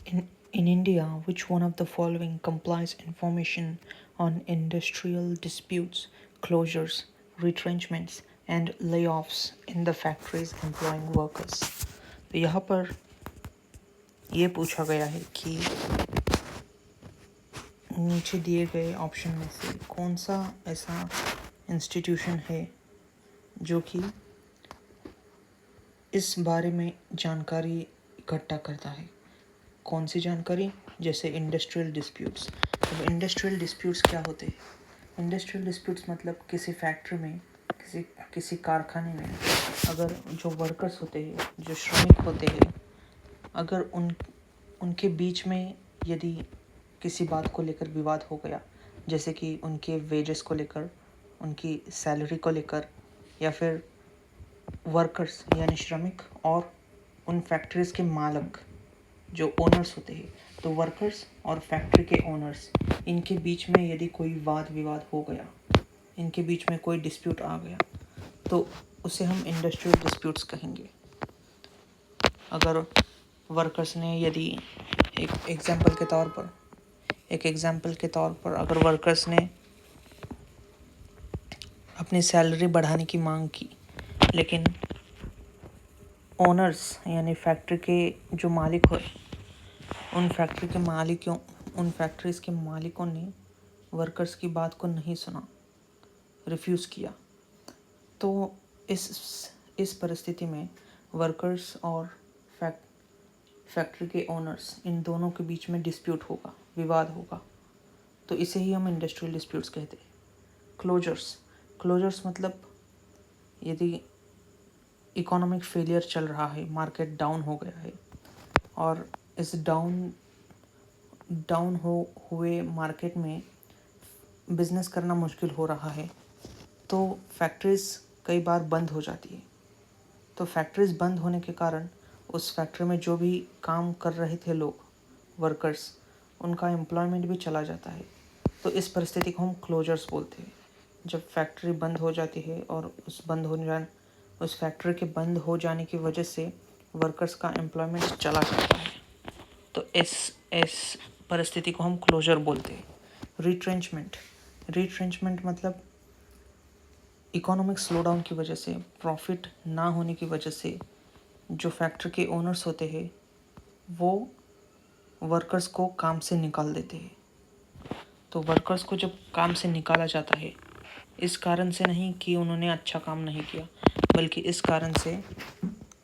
In India, which one of the following complies information on industrial disputes, closures, retrenchments and layoffs in the factories employing workers? तो यहाँ पर ये पूछा गया है कि नीचे दिए गए ऑप्शन में से कौन सा ऐसा इंस्टीट्यूशन है जो कि इस बारे में जानकारी इकट्ठा करता है। कौन सी जानकारी? जैसे इंडस्ट्रियल डिस्प्यूट्स। अब इंडस्ट्रियल डिस्प्यूट्स क्या होते हैं? इंडस्ट्रियल डिस्प्यूट्स मतलब किसी फैक्ट्री में, किसी कारखाने में अगर जो वर्कर्स होते हैं, जो श्रमिक होते हैं, अगर उनके बीच में यदि किसी बात को लेकर विवाद हो गया, जैसे कि उनके वेजेस को लेकर, उनकी सैलरी को लेकर, या फिर वर्कर्स यानी श्रमिक और उन फैक्ट्रीज़ के मालिक जो ओनर्स होते हैं, तो वर्कर्स और फैक्ट्री के ओनर्स, इनके बीच में यदि कोई वाद विवाद हो गया, इनके बीच में कोई डिस्प्यूट आ गया, तो उसे हम इंडस्ट्रियल डिस्प्यूट्स कहेंगे। अगर वर्कर्स ने यदि एक एग्जांपल के तौर पर अगर वर्कर्स ने अपनी सैलरी बढ़ाने की मांग की, लेकिन ओनर्स यानी फैक्ट्री के जो मालिक हो, उन फैक्ट्रीज़ के मालिकों ने वर्कर्स की बात को नहीं सुना, रिफ्यूज़ किया, तो इस परिस्थिति में वर्कर्स और फैक्ट्री के ओनर्स, इन दोनों के बीच में डिस्प्यूट होगा, विवाद होगा, तो इसे ही हम इंडस्ट्रियल डिस्प्यूट्स कहते हैं। क्लोजर्स मतलब यदि इकोनॉमिक फेलियर चल रहा है, मार्केट डाउन हो गया है और इस डाउन हुए मार्केट में बिज़नेस करना मुश्किल हो रहा है, तो फैक्ट्रीज़ कई बार बंद हो जाती है। तो फैक्ट्रीज़ बंद होने के कारण उस फैक्ट्री में जो भी काम कर रहे थे लोग, वर्कर्स, उनका एम्प्लॉयमेंट भी चला जाता है। तो इस परिस्थिति को हम क्लोजर्स बोलते हैं। जब फैक्ट्री बंद हो जाती है और उस फैक्ट्री के बंद हो जाने की वजह से वर्कर्स का एम्प्लॉयमेंट चला जाता है, तो इस परिस्थिति को हम क्लोजर बोलते हैं। रिट्रेंचमेंट मतलब इकोनॉमिक स्लोडाउन की वजह से, प्रॉफिट ना होने की वजह से जो फैक्ट्री के ओनर्स होते हैं वो वर्कर्स को काम से निकाल देते हैं। तो वर्कर्स को जब काम से निकाला जाता है, इस कारण से नहीं कि उन्होंने अच्छा काम नहीं किया, बल्कि इस कारण से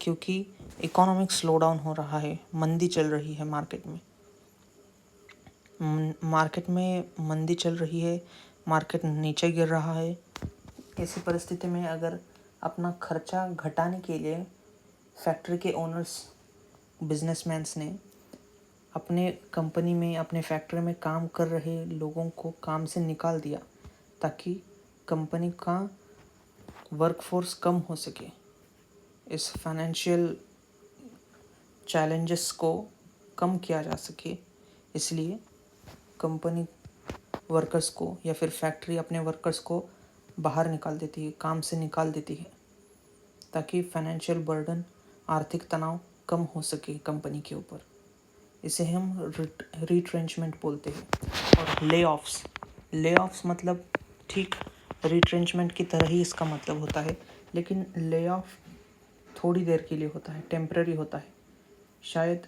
क्योंकि इकोनॉमिक स्लोडाउन हो रहा है, मंदी चल रही है मार्केट में मंदी चल रही है, मार्केट नीचे गिर रहा है। ऐसी परिस्थिति में अगर अपना खर्चा घटाने के लिए फैक्ट्री के ओनर्स, बिजनेसमैन्स ने अपने कंपनी में, अपने फैक्ट्री में काम कर रहे लोगों को काम से निकाल दिया ताकि कंपनी का वर्कफोर्स कम हो सके, इस फाइनेंशियल चैलेंजेस को कम किया जा सके, इसलिए कंपनी वर्कर्स को या फिर फैक्ट्री अपने वर्कर्स को बाहर निकाल देती है, काम से निकाल देती है, ताकि फाइनेंशियल बर्डन, आर्थिक तनाव कम हो सके कंपनी के ऊपर। इसे हम रिट्रेंचमेंट बोलते हैं। और लेऑफ्स मतलब ठीक रिट्रेंचमेंट की तरह ही इसका मतलब होता है, लेकिन लेऑफ थोड़ी देर के लिए होता है, टेम्पररी होता है। शायद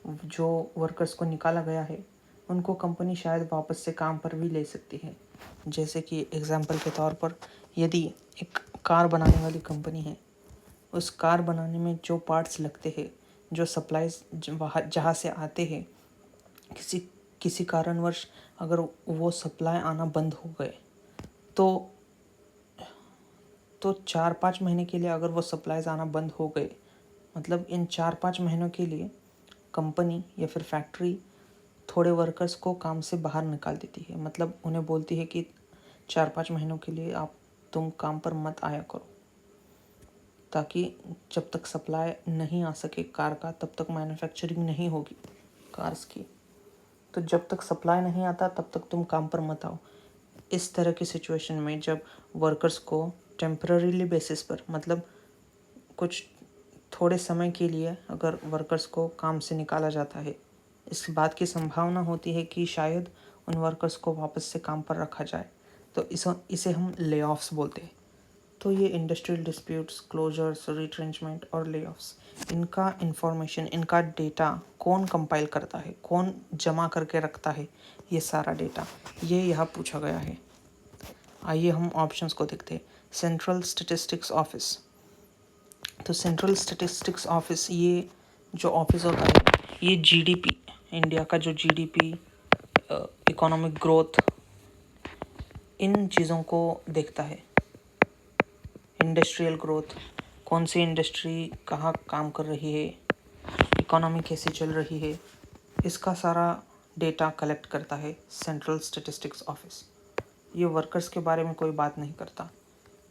जो वर्कर्स को निकाला गया है उनको कंपनी शायद वापस से काम पर भी ले सकती है। जैसे कि एग्जांपल के तौर पर यदि एक कार बनाने वाली कंपनी है, उस कार बनाने में जो पार्ट्स लगते हैं, जो सप्लाईज जहाँ से आते हैं, किसी कारणवश अगर वो सप्लाई आना बंद हो गए तो 4-5 महीने के लिए अगर वो सप्लाईज आना बंद हो गए, मतलब इन 4-5 महीनों के लिए कंपनी या फिर फैक्ट्री थोड़े वर्कर्स को काम से बाहर निकाल देती है। मतलब उन्हें बोलती है कि 4-5 महीनों के लिए तुम काम पर मत आया करो, ताकि जब तक सप्लाई नहीं आ सके कार का, तब तक मैन्युफैक्चरिंग नहीं होगी कार्स की। तो जब तक सप्लाई नहीं आता तब तक तुम काम पर मत आओ। इस तरह की सिचुएशन में जब वर्कर्स को टेम्पररीली बेसिस पर, मतलब कुछ थोड़े समय के लिए अगर वर्कर्स को काम से निकाला जाता है, इस बात की संभावना होती है कि शायद उन वर्कर्स को वापस से काम पर रखा जाए, तो इसे हम ले ऑफ्स बोलते हैं। तो ये इंडस्ट्रियल डिस्प्यूट्स, क्लोजर्स, रिट्रेंचमेंट और ले ऑफ्स, इनका इंफॉर्मेशन, इनका डेटा कौन कंपाइल करता है, कौन जमा करके रखता है, ये सारा डेटा, ये यहाँ पूछा गया है। आइए हम ऑप्शंस को देखते हैं। Central statistics office. तो सेंट्रल स्टैटिस्टिक्स ऑफिस, ये जो ऑफिस होता है, ये जीडीपी, इंडिया का जो जीडीपी, इकोनॉमिक ग्रोथ, इन चीज़ों को देखता है। इंडस्ट्रियल ग्रोथ, कौन सी इंडस्ट्री कहाँ काम कर रही है, इकोनॉमी कैसे चल रही है, इसका सारा डेटा कलेक्ट करता है सेंट्रल स्टैटिस्टिक्स ऑफिस। ये वर्कर्स के बारे में कोई बात नहीं करता।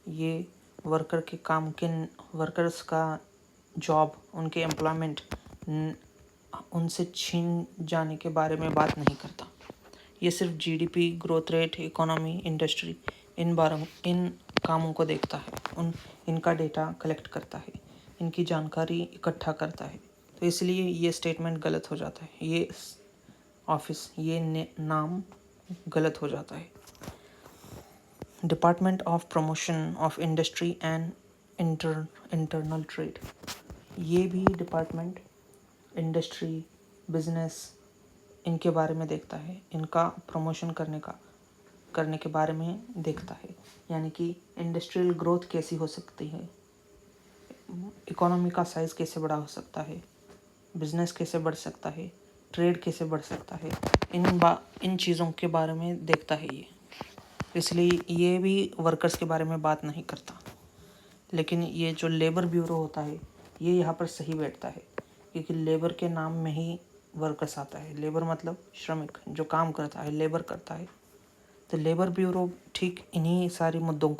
ये वर्कर के काम के, वर्कर्स का जॉब, उनके एम्प्लॉयमेंट उनसे छीन जाने के बारे में बात नहीं करता। ये सिर्फ GDP, growth rate, economy, industry, इन कामों को देखता है, इनका डेटा कलेक्ट करता है, इनकी जानकारी इकट्ठा करता है। तो इसलिए ये स्टेटमेंट गलत हो जाता है, ये ऑफिस, ये नाम गलत हो जाता है। Department of promotion of industry and internal trade, ये भी डिपार्टमेंट इंडस्ट्री, बिजनेस, इनके बारे में देखता है, इनका प्रमोशन करने के बारे में देखता है। यानी कि इंडस्ट्रियल ग्रोथ कैसी हो सकती है, इकोनॉमी का साइज़ कैसे बड़ा हो सकता है, बिजनेस कैसे बढ़ सकता है, ट्रेड कैसे बढ़ सकता है, इन चीज़ों के बारे में देखता है ये। इसलिए ये भी वर्कर्स के बारे में बात नहीं करता। लेकिन ये जो लेबर ब्यूरो होता है, ये यहाँ पर सही बैठता है, क्योंकि लेबर के नाम में ही वर्कर्स आता है। लेबर मतलब श्रमिक, जो काम करता है, लेबर करता है। तो लेबर ब्यूरो ठीक इन्हीं सारी मुद्दों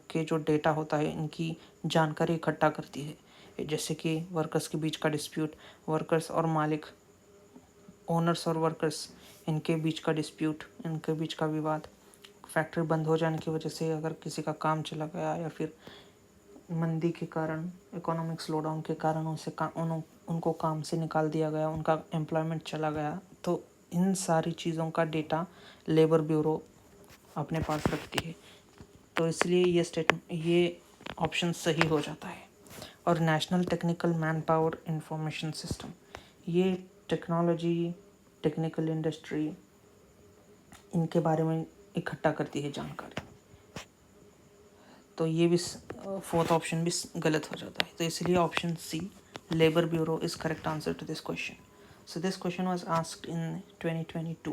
के जो डेटा होता है, इनकी जानकारी इकट्ठा करती है। जैसे कि वर्कर्स के बीच का डिस्प्यूट, वर्कर्स और मालिक, ओनर्स और वर्कर्स, इनके बीच का डिस्प्यूट, इनके बीच का विवाद, फैक्ट्री बंद हो जाने की वजह से अगर किसी का काम चला गया, या फिर मंदी के कारण, इकोनॉमिक स्लोडाउन के कारण उनको काम से निकाल दिया गया, उनका एम्प्लॉयमेंट चला गया, तो इन सारी चीज़ों का डेटा लेबर ब्यूरो अपने पास रखती है। तो इसलिए ये ऑप्शन सही हो जाता है। और national technical man power information system, ये टेक्नोलॉजी, टेक्निकल इंडस्ट्री, इनके बारे में इकट्ठा करती है जानकारी। तो ये भी फोर्थ ऑप्शन भी गलत हो जाता है। तो इसलिए option C, labour bureau, is correct answer to this question. So this question was asked in 2022.